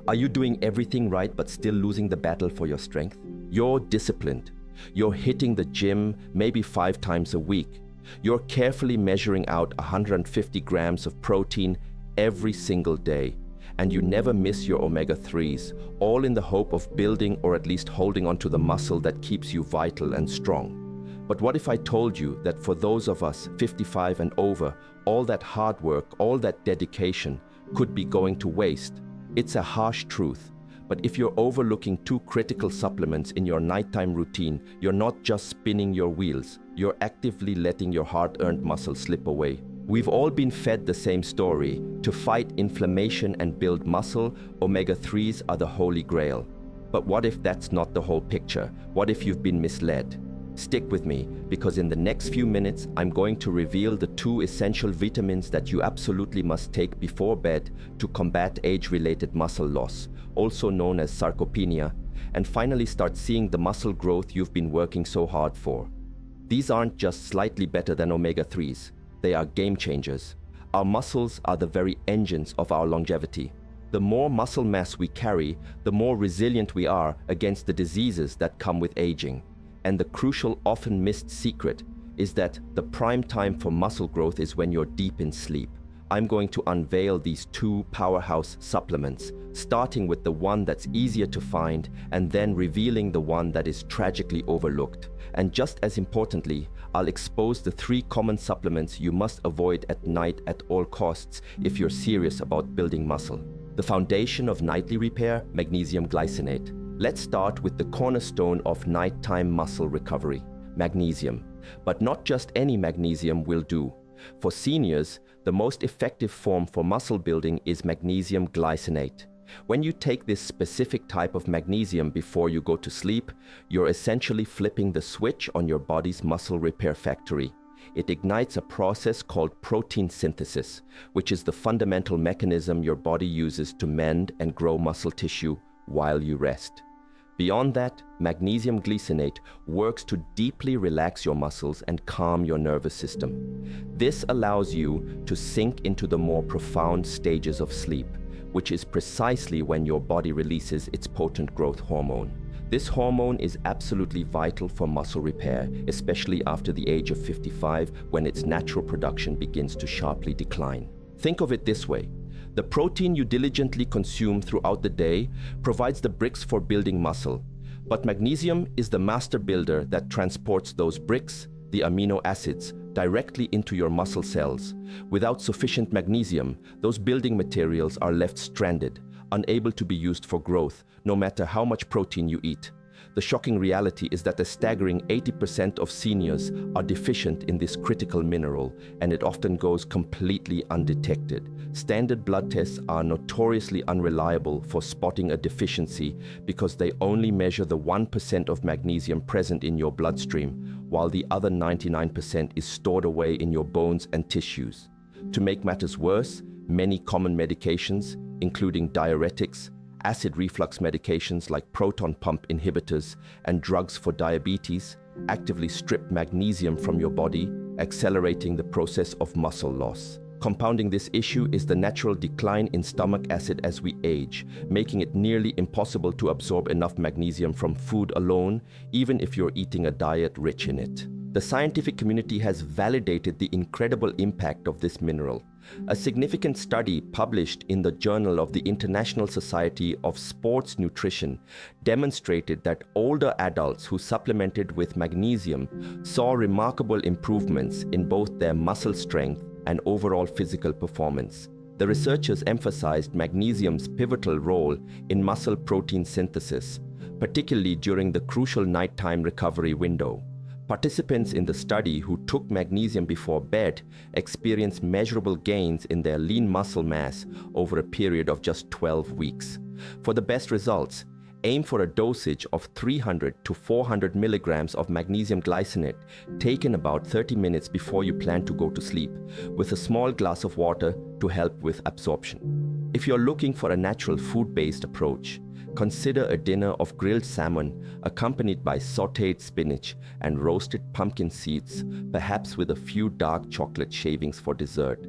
Are you doing everything right but still losing the battle for your strength? You're disciplined. You're hitting the gym maybe 5 times a week. You're carefully measuring out 150 grams of protein every single day. And you never miss your omega-3s, all in the hope of building or at least holding onto the muscle that keeps you vital and strong. But what if I told you that for those of us 55 and over, all that hard work, all that dedication could be going to waste? It's a harsh truth, but if you're overlooking 2 critical supplements in your nighttime routine, you're not just spinning your wheels, you're actively letting your hard-earned muscle slip away. We've all been fed the same story. To fight inflammation and build muscle, omega-3s are the holy grail. But what if that's not the whole picture? What if you've been misled? Stick with me, because in the next few minutes, I'm going to reveal the 2 essential vitamins that you absolutely must take before bed to combat age-related muscle loss, also known as sarcopenia, and finally start seeing the muscle growth you've been working so hard for. These aren't just slightly better than omega-3s. They are game changers. Our muscles are the very engines of our longevity. The more muscle mass we carry, the more resilient we are against the diseases that come with aging. And the crucial, often missed secret is that the prime time for muscle growth is when you're deep in sleep. I'm going to unveil these 2 powerhouse supplements, starting with the one that's easier to find and then revealing the one that is tragically overlooked. And just as importantly, I'll expose the 3 common supplements you must avoid at night at all costs if you're serious about building muscle. The foundation of nightly repair, magnesium glycinate. Let's start with the cornerstone of nighttime muscle recovery, magnesium. But not just any magnesium will do. For seniors, the most effective form for muscle building is magnesium glycinate. When you take this specific type of magnesium before you go to sleep, you're essentially flipping the switch on your body's muscle repair factory. It ignites a process called protein synthesis, which is the fundamental mechanism your body uses to mend and grow muscle tissue while you rest. Beyond that, magnesium glycinate works to deeply relax your muscles and calm your nervous system. This allows you to sink into the more profound stages of sleep, which is precisely when your body releases its potent growth hormone. This hormone is absolutely vital for muscle repair, especially after the age of 55, when its natural production begins to sharply decline. Think of it this way. The protein you diligently consume throughout the day provides the bricks for building muscle, but magnesium is the master builder that transports those bricks, the amino acids, directly into your muscle cells. Without sufficient magnesium, those building materials are left stranded, unable to be used for growth, no matter how much protein you eat. The shocking reality is that a staggering 80% of seniors are deficient in this critical mineral, and it often goes completely undetected. Standard blood tests are notoriously unreliable for spotting a deficiency because they only measure the 1% of magnesium present in your bloodstream, while the other 99% is stored away in your bones and tissues. To make matters worse, many common medications, including diuretics, acid reflux medications like proton pump inhibitors, and drugs for diabetes, actively strip magnesium from your body, accelerating the process of muscle loss. Compounding this issue is the natural decline in stomach acid as we age, making it nearly impossible to absorb enough magnesium from food alone, even if you're eating a diet rich in it. The scientific community has validated the incredible impact of this mineral. A significant study published in the Journal of the International Society of Sports Nutrition demonstrated that older adults who supplemented with magnesium saw remarkable improvements in both their muscle strength and overall physical performance. The researchers emphasized magnesium's pivotal role in muscle protein synthesis, particularly during the crucial nighttime recovery window. Participants in the study who took magnesium before bed experienced measurable gains in their lean muscle mass over a period of just 12 weeks. For the best results, aim for a dosage of 300 to 400 milligrams of magnesium glycinate taken about 30 minutes before you plan to go to sleep, with a small glass of water to help with absorption. If you're looking for a natural food-based approach, consider a dinner of grilled salmon accompanied by sautéed spinach and roasted pumpkin seeds, perhaps with a few dark chocolate shavings for dessert.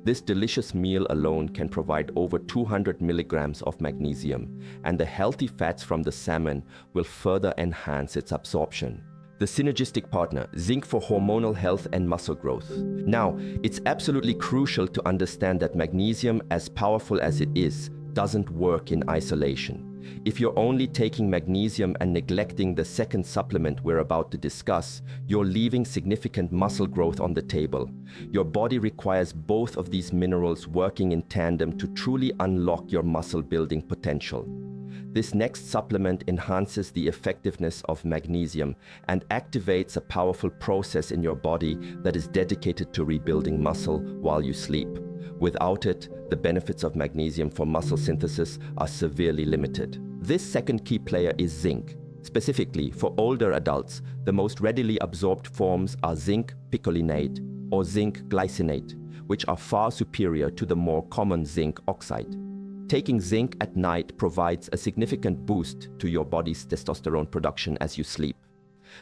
This delicious meal alone can provide over 200 milligrams of magnesium, and the healthy fats from the salmon will further enhance its absorption. The synergistic partner, zinc for hormonal health and muscle growth. Now, it's absolutely crucial to understand that magnesium, as powerful as it is, doesn't work in isolation. If you're only taking magnesium and neglecting the second supplement we're about to discuss, you're leaving significant muscle growth on the table. Your body requires both of these minerals working in tandem to truly unlock your muscle building potential. This next supplement enhances the effectiveness of magnesium and activates a powerful process in your body that is dedicated to rebuilding muscle while you sleep. Without it, the benefits of magnesium for muscle synthesis are severely limited. This second key player is zinc. Specifically, for older adults, the most readily absorbed forms are zinc picolinate or zinc glycinate, which are far superior to the more common zinc oxide. Taking zinc at night provides a significant boost to your body's testosterone production as you sleep.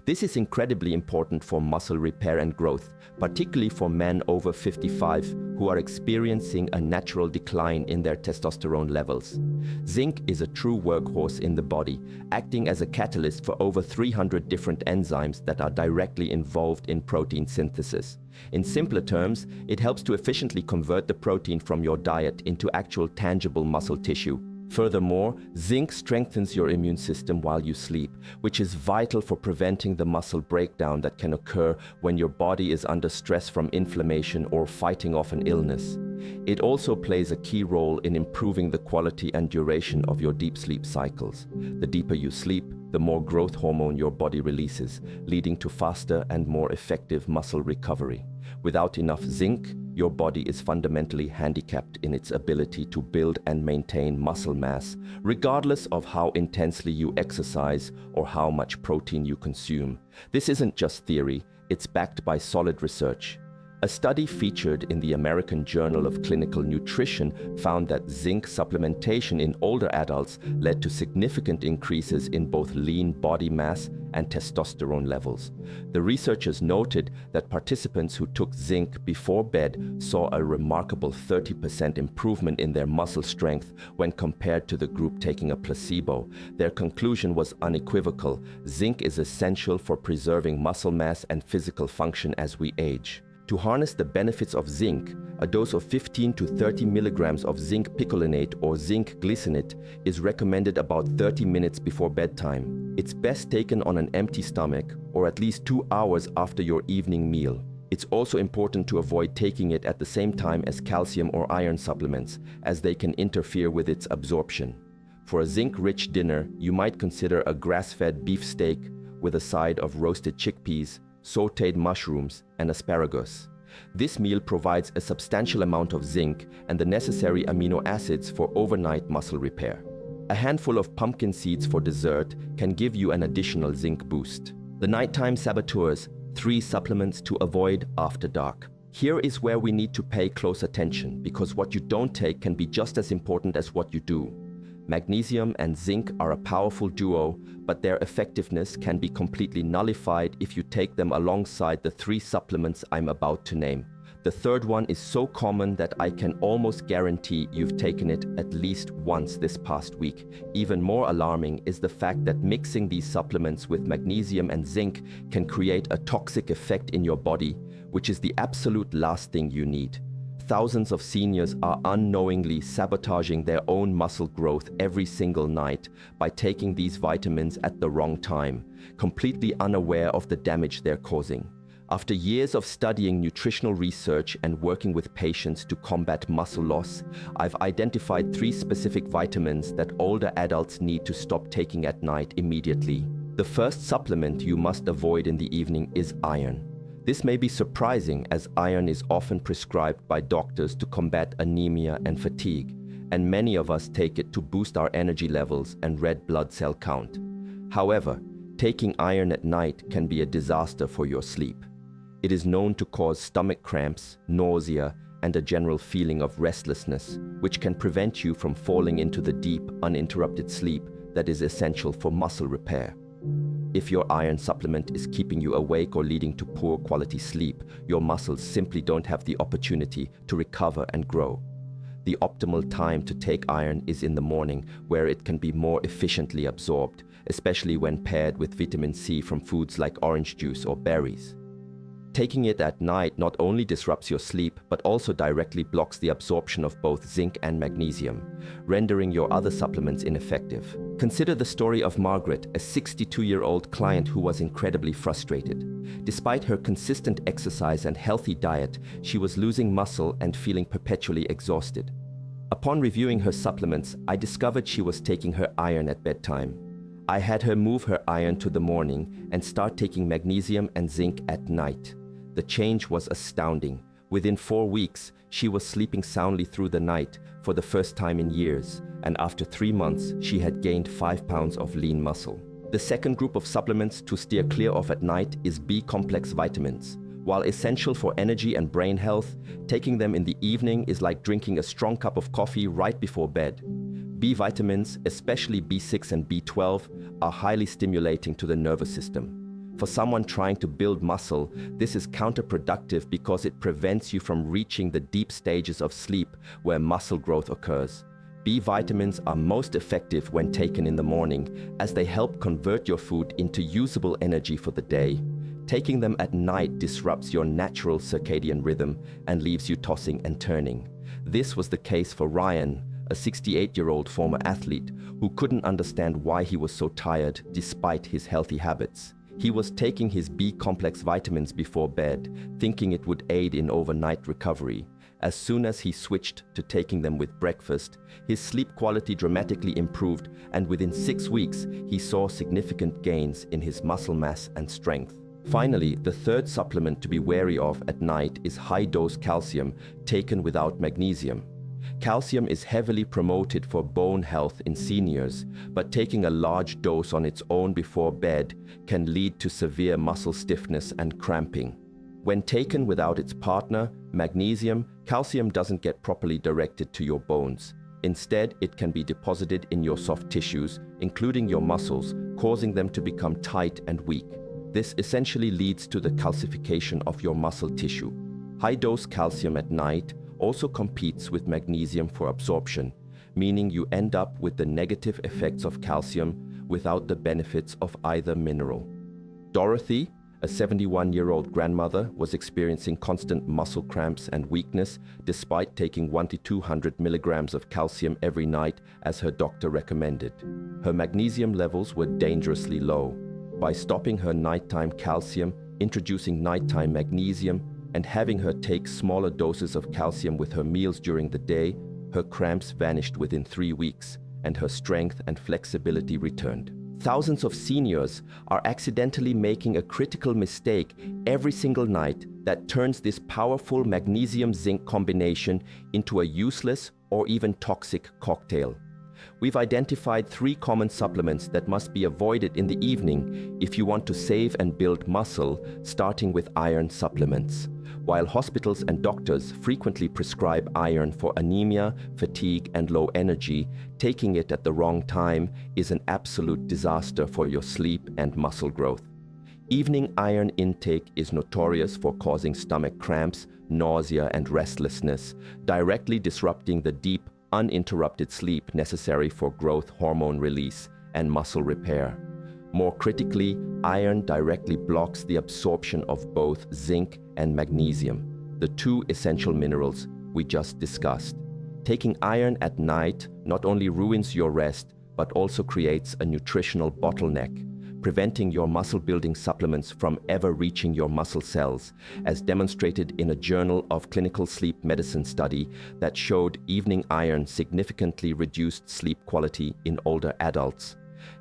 This is incredibly important for muscle repair and growth, particularly for men over 55 who are experiencing a natural decline in their testosterone levels. Zinc is a true workhorse in the body, acting as a catalyst for over 300 different enzymes that are directly involved in protein synthesis. In simpler terms, it helps to efficiently convert the protein from your diet into actual tangible muscle tissue. Furthermore, zinc strengthens your immune system while you sleep, which is vital for preventing the muscle breakdown that can occur when your body is under stress from inflammation or fighting off an illness. It also plays a key role in improving the quality and duration of your deep sleep cycles. The deeper you sleep, the more growth hormone your body releases, leading to faster and more effective muscle recovery. Without enough zinc, your body is fundamentally handicapped in its ability to build and maintain muscle mass, regardless of how intensely you exercise or how much protein you consume. This isn't just theory, it's backed by solid research. A study featured in the American Journal of Clinical Nutrition found that zinc supplementation in older adults led to significant increases in both lean body mass and testosterone levels. The researchers noted that participants who took zinc before bed saw a remarkable 30% improvement in their muscle strength when compared to the group taking a placebo. Their conclusion was unequivocal: zinc is essential for preserving muscle mass and physical function as we age. To harness the benefits of zinc, a dose of 15 to 30 milligrams of zinc picolinate or zinc glycinate is recommended about 30 minutes before bedtime. It's best taken on an empty stomach or at least 2 hours after your evening meal. It's also important to avoid taking it at the same time as calcium or iron supplements, as they can interfere with its absorption. For a zinc-rich dinner, you might consider a grass-fed beef steak with a side of roasted chickpeas, sautéed mushrooms, and asparagus. This meal provides a substantial amount of zinc and the necessary amino acids for overnight muscle repair. A handful of pumpkin seeds for dessert can give you an additional zinc boost. The nighttime saboteurs, 3 supplements to avoid after dark. Here is where we need to pay close attention, because what you don't take can be just as important as what you do. Magnesium and zinc are a powerful duo, but their effectiveness can be completely nullified if you take them alongside the 3 supplements I'm about to name. The third one is so common that I can almost guarantee you've taken it at least once this past week. Even more alarming is the fact that mixing these supplements with magnesium and zinc can create a toxic effect in your body, which is the absolute last thing you need. Thousands of seniors are unknowingly sabotaging their own muscle growth every single night by taking these vitamins at the wrong time, completely unaware of the damage they're causing. After years of studying nutritional research and working with patients to combat muscle loss, I've identified 3 specific vitamins that older adults need to stop taking at night immediately. The first supplement you must avoid in the evening is iron. This may be surprising, as iron is often prescribed by doctors to combat anemia and fatigue, and many of us take it to boost our energy levels and red blood cell count. However, taking iron at night can be a disaster for your sleep. It is known to cause stomach cramps, nausea, and a general feeling of restlessness, which can prevent you from falling into the deep, uninterrupted sleep that is essential for muscle repair. If your iron supplement is keeping you awake or leading to poor quality sleep, your muscles simply don't have the opportunity to recover and grow. The optimal time to take iron is in the morning, where it can be more efficiently absorbed, especially when paired with vitamin C from foods like orange juice or berries. Taking it at night not only disrupts your sleep, but also directly blocks the absorption of both zinc and magnesium, rendering your other supplements ineffective. Consider the story of Margaret, a 62-year-old client who was incredibly frustrated. Despite her consistent exercise and healthy diet, she was losing muscle and feeling perpetually exhausted. Upon reviewing her supplements, I discovered she was taking her iron at bedtime. I had her move her iron to the morning and start taking magnesium and zinc at night. The change was astounding. Within 4 weeks, she was sleeping soundly through the night for the first time in years, and after 3 months, she had gained 5 pounds of lean muscle. The second group of supplements to steer clear of at night is B-complex vitamins. While essential for energy and brain health, taking them in the evening is like drinking a strong cup of coffee right before bed. B vitamins, especially B6 and B12, are highly stimulating to the nervous system. For someone trying to build muscle, this is counterproductive because it prevents you from reaching the deep stages of sleep where muscle growth occurs. B vitamins are most effective when taken in the morning, as they help convert your food into usable energy for the day. Taking them at night disrupts your natural circadian rhythm and leaves you tossing and turning. This was the case for Ryan, a 68-year-old former athlete who couldn't understand why he was so tired despite his healthy habits. He was taking his B-complex vitamins before bed, thinking it would aid in overnight recovery. As soon as he switched to taking them with breakfast, his sleep quality dramatically improved, and within 6 weeks, he saw significant gains in his muscle mass and strength. Finally, the third supplement to be wary of at night is high-dose calcium taken without magnesium. Calcium is heavily promoted for bone health in seniors, but taking a large dose on its own before bed can lead to severe muscle stiffness and cramping. When taken without its partner, magnesium, calcium doesn't get properly directed to your bones. Instead, it can be deposited in your soft tissues, including your muscles, causing them to become tight and weak. This essentially leads to the calcification of your muscle tissue. High-dose calcium at night also competes with magnesium for absorption, meaning you end up with the negative effects of calcium without the benefits of either mineral. Dorothy, a 71-year-old grandmother, was experiencing constant muscle cramps and weakness despite taking 1 to 200 milligrams of calcium every night as her doctor recommended. Her magnesium levels were dangerously low. By stopping her nighttime calcium, introducing nighttime magnesium, and having her take smaller doses of calcium with her meals during the day, her cramps vanished within 3 weeks, and her strength and flexibility returned. Thousands of seniors are accidentally making a critical mistake every single night that turns this powerful magnesium-zinc combination into a useless or even toxic cocktail. We've identified 3 common supplements that must be avoided in the evening if you want to save and build muscle, starting with iron supplements. While hospitals and doctors frequently prescribe iron for anemia, fatigue, and low energy, taking it at the wrong time is an absolute disaster for your sleep and muscle growth. Evening iron intake is notorious for causing stomach cramps, nausea, and restlessness, directly disrupting the deep, uninterrupted sleep necessary for growth hormone release and muscle repair. More critically, iron directly blocks the absorption of both zinc and magnesium, the 2 essential minerals we just discussed. Taking iron at night not only ruins your rest, but also creates a nutritional bottleneck, preventing your muscle-building supplements from ever reaching your muscle cells, as demonstrated in a Journal of Clinical Sleep Medicine study that showed evening iron significantly reduced sleep quality in older adults.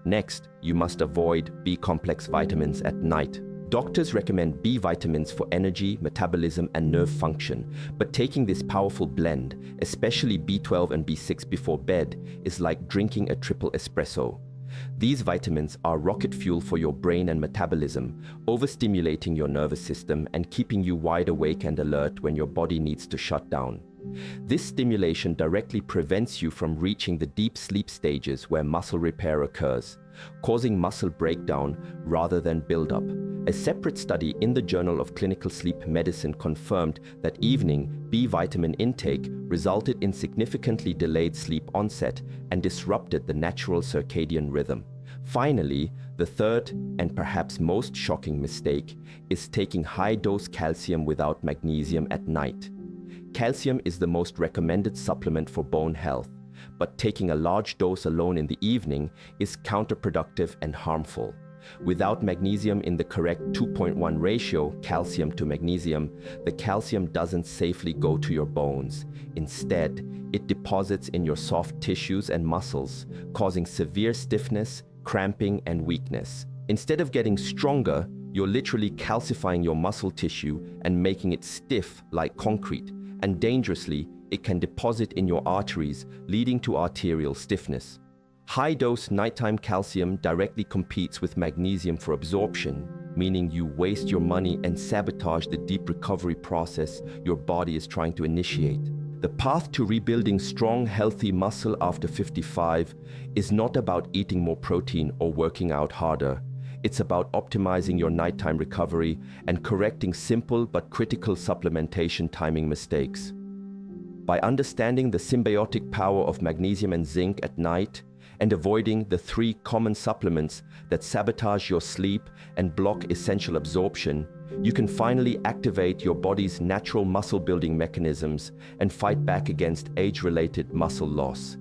Next, you must avoid B-complex vitamins at night. Doctors recommend B vitamins for energy, metabolism, and nerve function, but taking this powerful blend, especially B12 and B6 before bed, is like drinking a triple espresso. These vitamins are rocket fuel for your brain and metabolism, overstimulating your nervous system and keeping you wide awake and alert when your body needs to shut down. This stimulation directly prevents you from reaching the deep sleep stages where muscle repair occurs, causing muscle breakdown rather than buildup. A separate study in the Journal of Clinical Sleep Medicine confirmed that evening B vitamin intake resulted in significantly delayed sleep onset and disrupted the natural circadian rhythm. Finally, the third and perhaps most shocking mistake is taking high-dose calcium without magnesium at night. Calcium is the most recommended supplement for bone health, but taking a large dose alone in the evening is counterproductive and harmful. Without magnesium in the correct 2.1 ratio, calcium to magnesium, the calcium doesn't safely go to your bones. Instead, it deposits in your soft tissues and muscles, causing severe stiffness, cramping, and weakness. Instead of getting stronger, you're literally calcifying your muscle tissue and making it stiff like concrete, and dangerously, it can deposit in your arteries, leading to arterial stiffness. High-dose nighttime calcium directly competes with magnesium for absorption, meaning you waste your money and sabotage the deep recovery process your body is trying to initiate. The path to rebuilding strong, healthy muscle after 55 is not about eating more protein or working out harder. It's about optimizing your nighttime recovery and correcting simple but critical supplementation timing mistakes. By understanding the symbiotic power of magnesium and zinc at night and avoiding the 3 common supplements that sabotage your sleep and block essential absorption, you can finally activate your body's natural muscle-building mechanisms and fight back against age-related muscle loss.